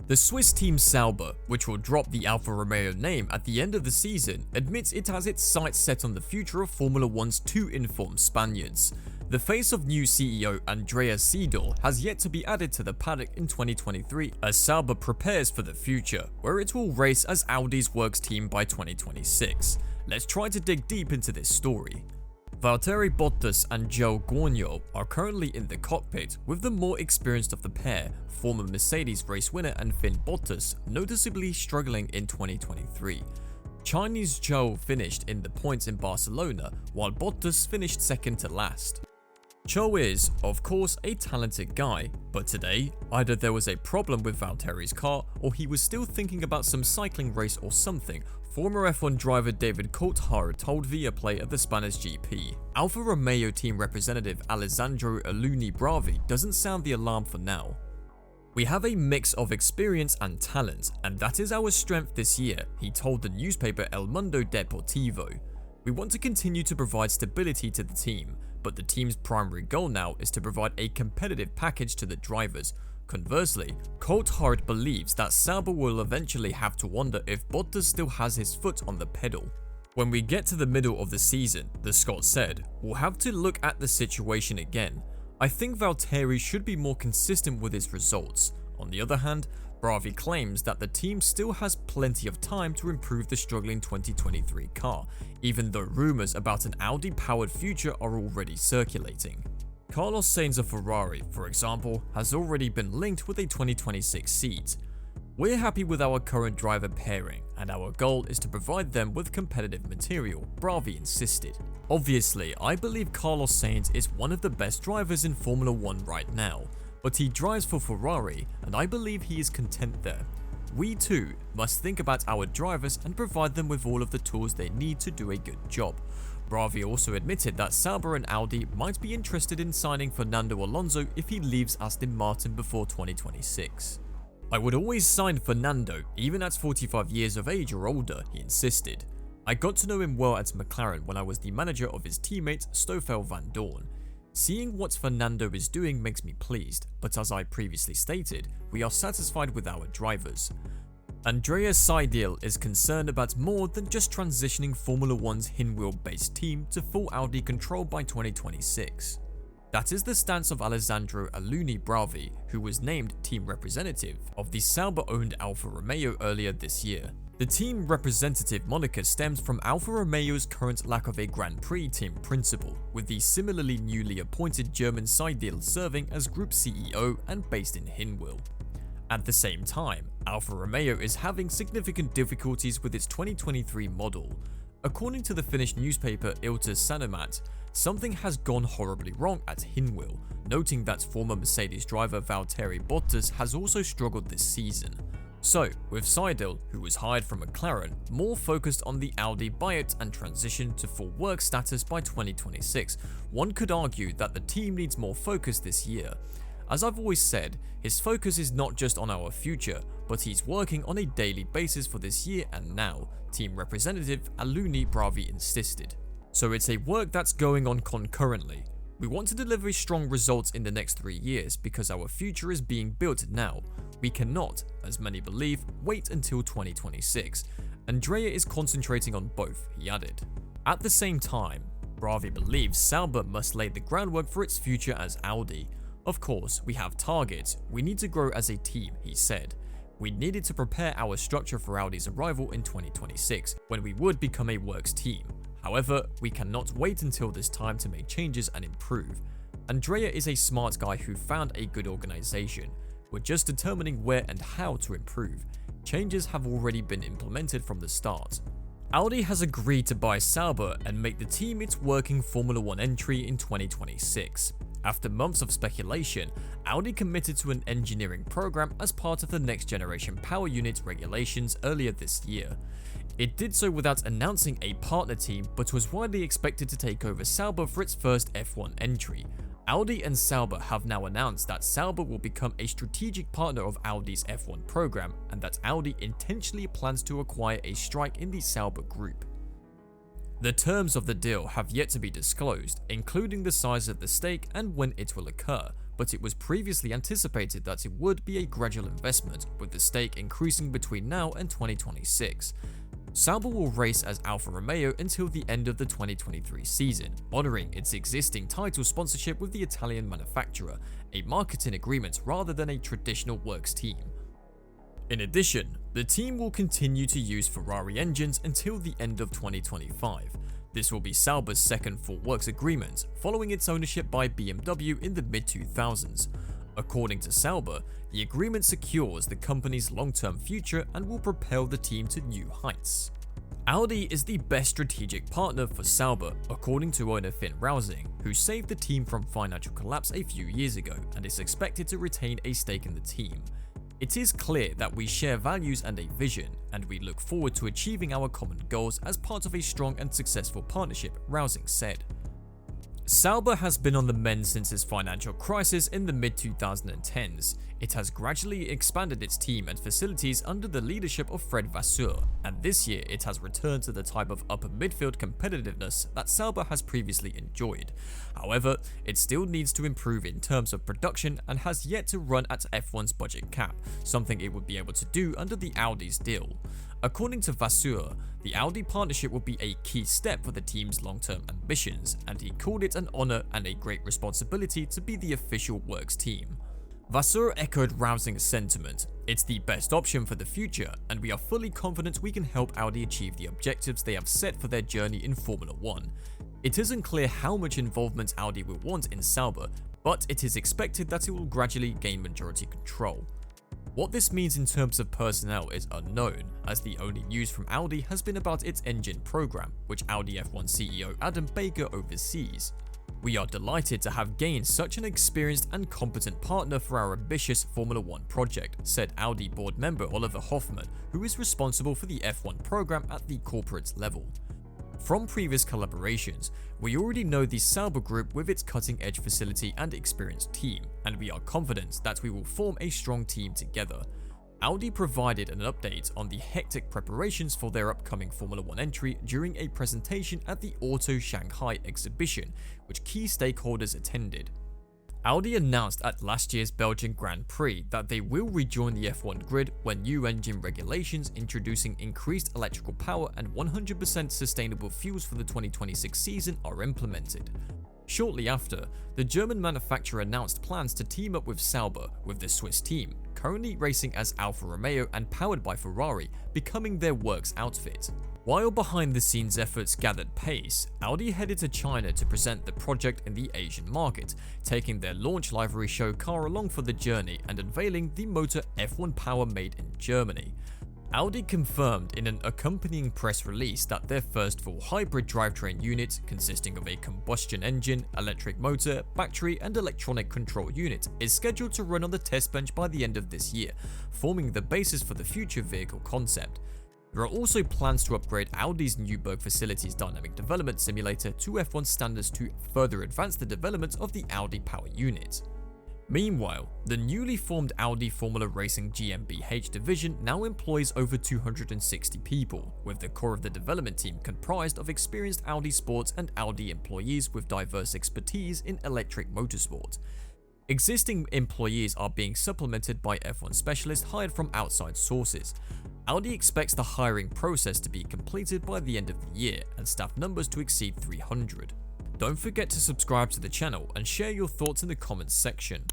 The Swiss team Sauber, which will drop the Alfa Romeo name at the end of the season, admits it has its sights set on the future of Formula One's two informed Spaniards. The face of new CEO Andreas Seidl has yet to be added to the paddock in 2023 as Sauber prepares for the future, where it will race as Audi's works team by 2026. Let's try to dig deep into this story. Valtteri Bottas and Zhou Guanyou are currently in the cockpit, with the more experienced of the pair, former Mercedes race winner and Finn Bottas, noticeably struggling in 2023. Chinese Zhou finished in the points in Barcelona, while Bottas finished second to last. Zhou is, of course, a talented guy, but today, either there was a problem with Valtteri's car or he was still thinking about some cycling race or something, former F1 driver David Coulthard told Viaplay at the Spanish GP. Alfa Romeo team representative Alessandro Alunni Bravi doesn't sound the alarm for now. "We have a mix of experience and talent, and that is our strength this year," he told the newspaper El Mundo Deportivo. "We want to continue to provide stability to the team, but the team's primary goal now is to provide a competitive package to the drivers." Conversely, Coulthard believes that Sauber will eventually have to wonder if Bottas still has his foot on the pedal. "When we get to the middle of the season," the Scot said, "we'll have to look at the situation again. I think Valtteri should be more consistent with his results." On the other hand, Bravi claims that the team still has plenty of time to improve the struggling 2023 car, even though rumours about an Audi-powered future are already circulating. Carlos Sainz of Ferrari, for example, has already been linked with a 2026 seat. "We're happy with our current driver pairing, and our goal is to provide them with competitive material," Bravi insisted. "Obviously, I believe Carlos Sainz is one of the best drivers in Formula 1 right now, but he drives for Ferrari, and I believe he is content there. We too must think about our drivers and provide them with all of the tools they need to do a good job." Bravi also admitted that Sauber and Audi might be interested in signing Fernando Alonso if he leaves Aston Martin before 2026. "I would always sign Fernando, even at 45 years of age or older," he insisted. "I got to know him well at McLaren when I was the manager of his teammate Stoffel van Dorn. Seeing what Fernando is doing makes me pleased, but as I previously stated, we are satisfied with our drivers." Andreas Seidl is concerned about more than just transitioning Formula 1's Hinwheel-based team to full Audi control by 2026. That is the stance of Alessandro Alunni Bravi, who was named team representative of the Sauber-owned Alfa Romeo earlier this year. The team representative moniker stems from Alfa Romeo's current lack of a Grand Prix team principal, with the similarly newly appointed German Seidl serving as group CEO and based in Hinwheel. At the same time, Alfa Romeo is having significant difficulties with its 2023 model. According to the Finnish newspaper Ilta Sanomat, something has gone horribly wrong at Hinwheel, noting that former Mercedes driver Valtteri Bottas has also struggled this season. So, with Seidl, who was hired from McLaren, more focused on the Audi buyout and transition to full work status by 2026, one could argue that the team needs more focus this year. As I've always said, his focus is not just on our future, but he's working on a daily basis for this year and now, team representative Alunni Bravi insisted. "So it's a work that's going on concurrently. We want to deliver strong results in the next 3 years because our future is being built now. We cannot, as many believe, wait until 2026. Andrea is concentrating on both," he added. At the same time, Bravi believes Sauber must lay the groundwork for its future as Audi. "Of course, we have targets. We need to grow as a team," he said. "We needed to prepare our structure for Audi's arrival in 2026, when we would become a works team. However, we cannot wait until this time to make changes and improve. Andrea is a smart guy who found a good organization. We're just determining where and how to improve. Changes have already been implemented from the start." Audi has agreed to buy Sauber and make the team its working Formula 1 entry in 2026. After months of speculation, Audi committed to an engineering program as part of the next generation power unit regulations earlier this year. It did so without announcing a partner team, but was widely expected to take over Sauber for its first F1 entry. Audi and Sauber have now announced that Sauber will become a strategic partner of Audi's F1 program, and that Audi intentionally plans to acquire a strike in the Sauber group. The terms of the deal have yet to be disclosed, including the size of the stake and when it will occur, but it was previously anticipated that it would be a gradual investment, with the stake increasing between now and 2026. Sauber will race as Alfa Romeo until the end of the 2023 season, honouring its existing title sponsorship with the Italian manufacturer, a marketing agreement rather than a traditional works team. In addition, the team will continue to use Ferrari engines until the end of 2025. This will be Sauber's second full works agreement, following its ownership by BMW in the mid-2000s. According to Sauber, the agreement secures the company's long-term future and will propel the team to new heights. Audi is the best strategic partner for Sauber, according to owner Finn Rausing, who saved the team from financial collapse a few years ago and is expected to retain a stake in the team. It is clear that we share values and a vision, and we look forward to achieving our common goals as part of a strong and successful partnership, Rausing said. Sauber has been on the mend since its financial crisis in the mid-2010s. It has gradually expanded its team and facilities under the leadership of Fred Vasseur, and this year it has returned to the type of upper midfield competitiveness that Sauber has previously enjoyed. However, it still needs to improve in terms of production and has yet to run at F1's budget cap, something it would be able to do under the Audi's deal. According to Vasseur, the Audi partnership will be a key step for the team's long-term ambitions, and he called it an honour and a great responsibility to be the official works team. Vasseur echoed Rausing's sentiment. It's the best option for the future, and we are fully confident we can help Audi achieve the objectives they have set for their journey in Formula 1. It isn't clear how much involvement Audi will want in Sauber, but it is expected that it will gradually gain majority control. What this means in terms of personnel is unknown, as the only news from Audi has been about its engine program, which Audi F1 CEO Adam Baker oversees. We are delighted to have gained such an experienced and competent partner for our ambitious Formula 1 project, said Audi board member Oliver Hoffmann, who is responsible for the F1 program at the corporate level. From previous collaborations, we already know the Sauber Group with its cutting-edge facility and experienced team, and we are confident that we will form a strong team together. Audi provided an update on the hectic preparations for their upcoming Formula 1 entry during a presentation at the Auto Shanghai exhibition, which key stakeholders attended. Audi announced at last year's Belgian Grand Prix that they will rejoin the F1 grid when new engine regulations introducing increased electrical power and 100% sustainable fuels for the 2026 season are implemented. Shortly after, the German manufacturer announced plans to team up with Sauber, with the Swiss team, currently racing as Alfa Romeo and powered by Ferrari, becoming their works outfit. While behind-the-scenes efforts gathered pace, Audi headed to China to present the project in the Asian market, taking their launch livery show car along for the journey and unveiling the motor F1 Power made in Germany. Audi confirmed in an accompanying press release that their first full hybrid drivetrain unit, consisting of a combustion engine, electric motor, battery and electronic control unit, is scheduled to run on the test bench by the end of this year, forming the basis for the future vehicle concept. There are also plans to upgrade Audi's Newburgh facility's dynamic development simulator to F1 standards to further advance the development of the Audi Power unit. Meanwhile, the newly formed Audi Formula Racing GmbH division now employs over 260 people, with the core of the development team comprised of experienced Audi Sports and Audi employees with diverse expertise in electric motorsport. Existing employees are being supplemented by F1 specialists hired from outside sources. Audi expects the hiring process to be completed by the end of the year and staff numbers to exceed 300. Don't forget to subscribe to the channel and share your thoughts in the comments section.